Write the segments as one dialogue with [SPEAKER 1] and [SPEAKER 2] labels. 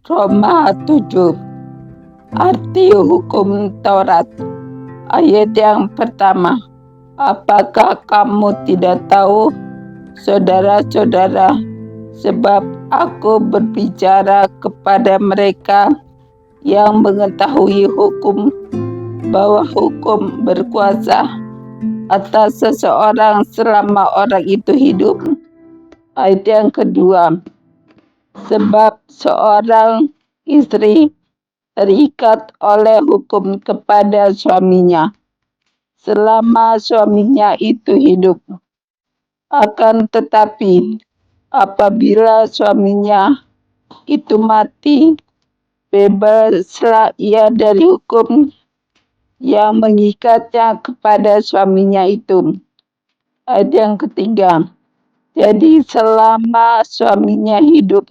[SPEAKER 1] Roma 7. Arti hukum Taurat. Ayat yang pertama. Apakah kamu tidak tahu, saudara-saudara, sebab aku berbicara kepada mereka yang mengetahui hukum, bahwa hukum berkuasa atas seseorang selama orang itu hidup. Ayat yang kedua. Sebab seorang istri terikat oleh hukum kepada suaminya selama suaminya itu hidup. Akan tetapi apabila suaminya itu mati, bebaslah ia dari hukum yang mengikatnya kepada suaminya itu. Ayat yang ketiga. Jadi selama suaminya hidup,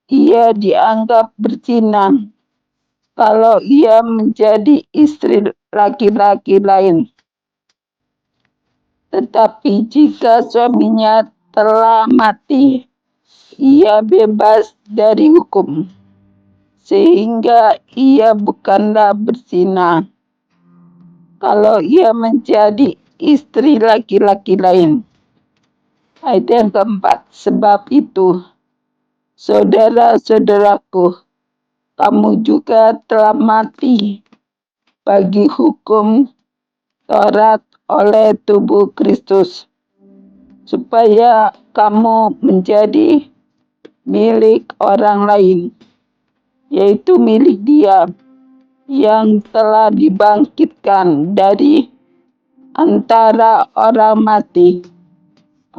[SPEAKER 1] ia dianggap berzina kalau ia menjadi istri laki-laki lain. Tetapi jika suaminya telah mati, ia bebas dari hukum, sehingga ia bukanlah berzina kalau ia menjadi istri laki-laki lain. Ayat yang keempat. Sebab itu, saudara-saudaraku, kamu juga telah mati bagi hukum Taurat oleh tubuh Kristus, supaya kamu menjadi milik orang lain, yaitu milik Dia yang telah dibangkitkan dari antara orang mati,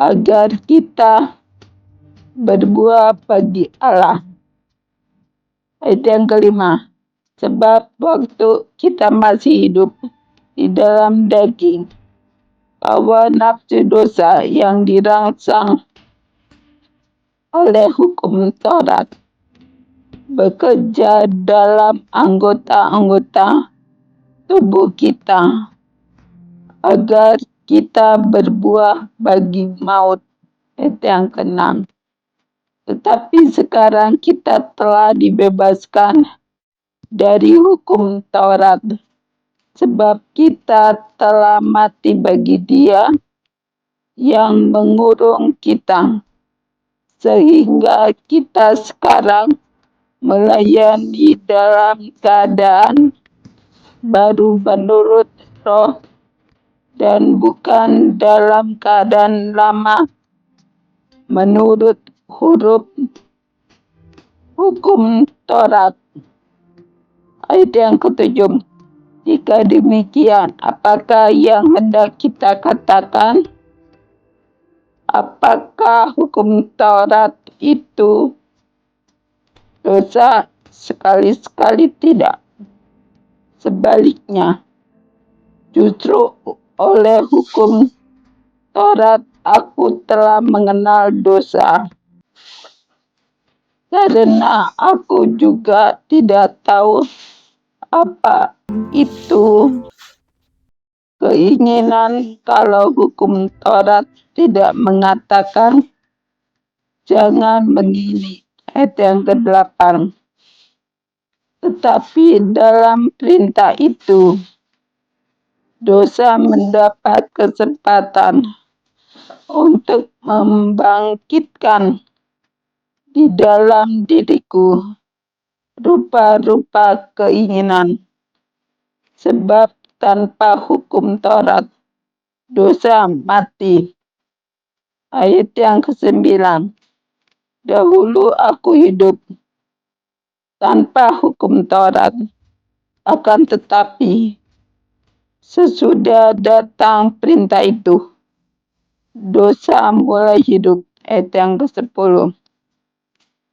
[SPEAKER 1] agar kita berbuah bagi Allah. Ayat yang kelima. Sebab waktu kita masih hidup di dalam daging, hawa nafsu dosa yang dirangsang oleh hukum Taurat bekerja dalam anggota-anggota tubuh kita, agar kita berbuah bagi maut. Ayat yang keenam. Tetapi sekarang kita telah dibebaskan dari hukum Taurat, sebab kita telah mati bagi Dia yang mengurung kita, sehingga kita sekarang melayani dalam keadaan baru menurut roh, dan bukan dalam keadaan lama menurut huruf hukum Taurat. Ayat yang ketujuh. Jika demikian, apakah yang hendak kita katakan? Apakah hukum Taurat itu dosa? Sekali-sekali tidak. Sebaliknya, justru oleh hukum Taurat aku telah mengenal dosa, karena aku juga tidak tahu apa itu keinginan kalau hukum Taurat tidak mengatakan jangan begini. Ayat yang ke-8. Tetapi dalam perintah itu, dosa mendapat kesempatan untuk membangkitkan di dalam diriku rupa-rupa keinginan. Sebab tanpa hukum Taurat, dosa mati. Ayat yang ke-9. Dahulu aku hidup tanpa hukum Taurat, akan tetapi sesudah datang perintah itu, dosa mulai hidup. Ayat yang ke-10.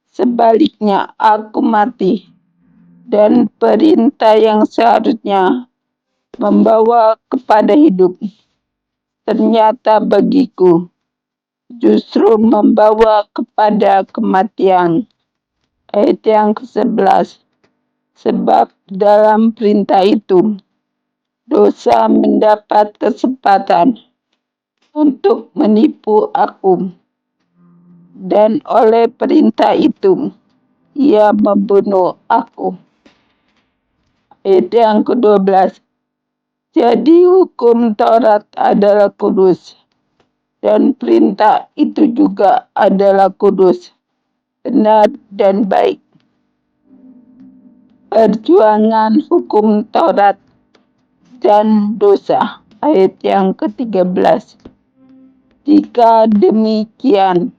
[SPEAKER 1] Sebaliknya aku mati, dan perintah yang seharusnya membawa kepada hidup, ternyata bagiku justru membawa kepada kematian. Ayat yang ke-11. Sebab dalam perintah itu, dosa mendapat kesempatan untuk menipu aku, dan oleh perintah itu ia membunuh aku. Ayat yang ke-12. Jadi hukum Taurat adalah kudus, dan perintah itu juga adalah kudus, benar dan baik. Perjuangan hukum Taurat dan dosa. Ayat yang ke-13. Jika demikian,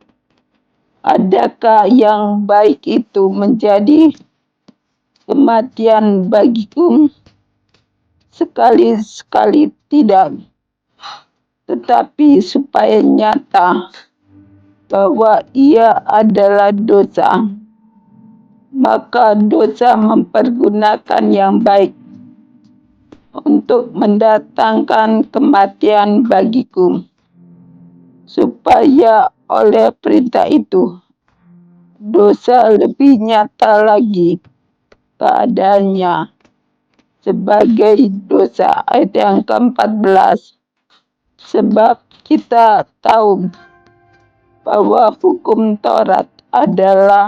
[SPEAKER 1] adakah yang baik itu menjadi kematian bagiku? Sekali-sekali tidak, tetapi supaya nyata bahwa ia adalah dosa, maka dosa mempergunakan yang baik untuk mendatangkan kematian bagiku, supaya oleh perintah itu dosa lebih nyata lagi keadaannya sebagai dosa. Ayat yang ke-14. Sebab kita tahu bahwa hukum Taurat adalah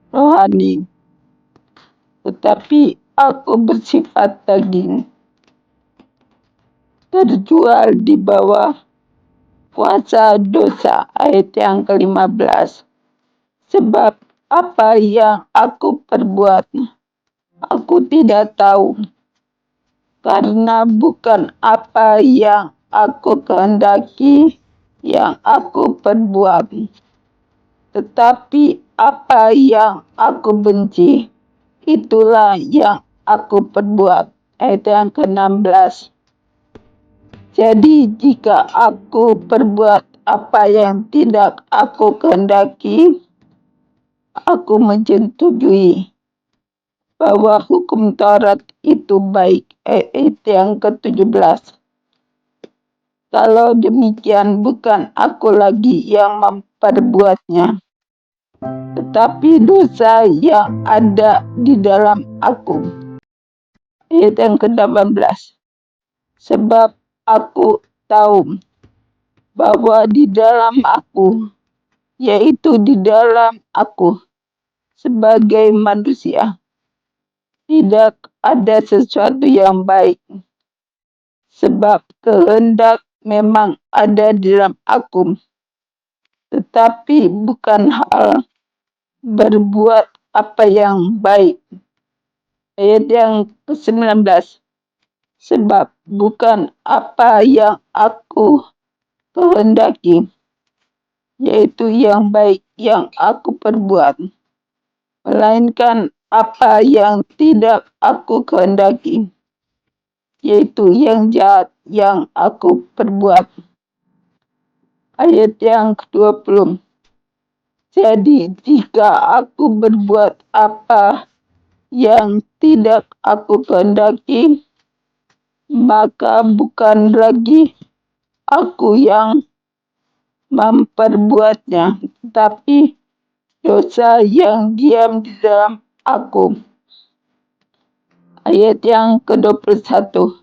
[SPEAKER 1] rohani, tetapi aku bersifat daging, terjual di bawah kuasa dosa. Ayat yang ke-15. Sebab apa yang aku perbuat, aku tidak tahu, karena bukan apa yang aku kehendaki yang aku perbuat, tetapi apa yang aku benci, itulah yang aku perbuat. Ayat yang ke-16. Jadi jika aku perbuat apa yang tidak aku kehendaki, aku menyetujui bahwa hukum Taurat itu baik. Ayat yang ke-17. Kalau demikian, bukan aku lagi yang memperbuatnya, tetapi dosa yang ada di dalam aku. Ayat yang ke-18. Sebab aku tahu bahwa di dalam aku, yaitu di dalam aku sebagai manusia, tidak ada sesuatu yang baik. Sebab kehendak memang ada di dalam aku, tetapi bukan hal berbuat apa yang baik. Ayat yang ke-19. Sebab bukan apa yang aku kehendaki, yaitu yang baik yang aku perbuat, melainkan apa yang tidak aku kehendaki, yaitu yang jahat yang aku perbuat. Ayat yang ke-20. Jadi jika aku berbuat apa yang tidak aku kehendaki, maka bukan lagi aku yang memperbuatnya, tetapi dosa yang diam di dalam aku. Ayat yang ke-21.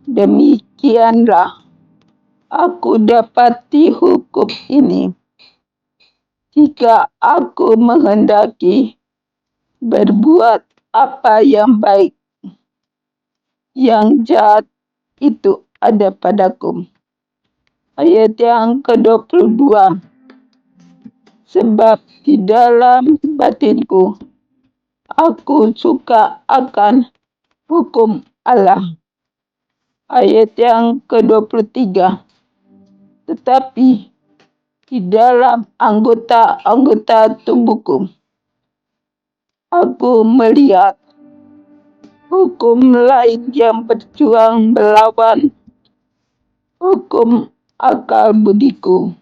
[SPEAKER 1] Demikianlah aku dapati hukum ini, jika aku menghendaki berbuat apa yang baik, yang jahat itu ada padaku. Ayat yang ke-22. Sebab di dalam batinku aku suka akan hukum Allah. Ayat yang ke-23. Tetapi di dalam anggota-anggota tubuhku, aku melihat hukum lain yang berjuang melawan hukum akal budiku,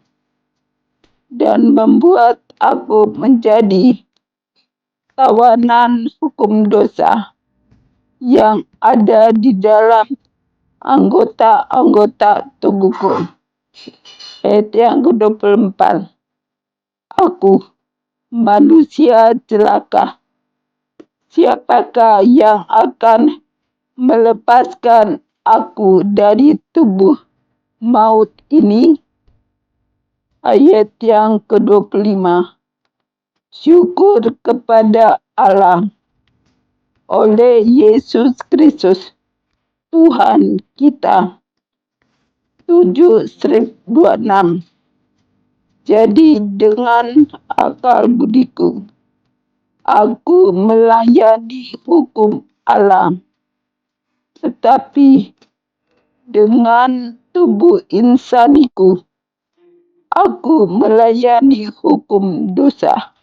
[SPEAKER 1] dan membuat aku menjadi tawanan hukum dosa yang ada di dalam anggota-anggota tubuhku. Ayat yang ke-24. Aku manusia celaka, siapakah yang akan melepaskan aku dari tubuh maut ini? Ayat yang ke-25. Syukur kepada Allah oleh Yesus Kristus Tuhan kita. 7:26. Jadi dengan akal budiku, aku melayani hukum Allah, tetapi dengan tubuh insaniku, aku melayani hukum dosa.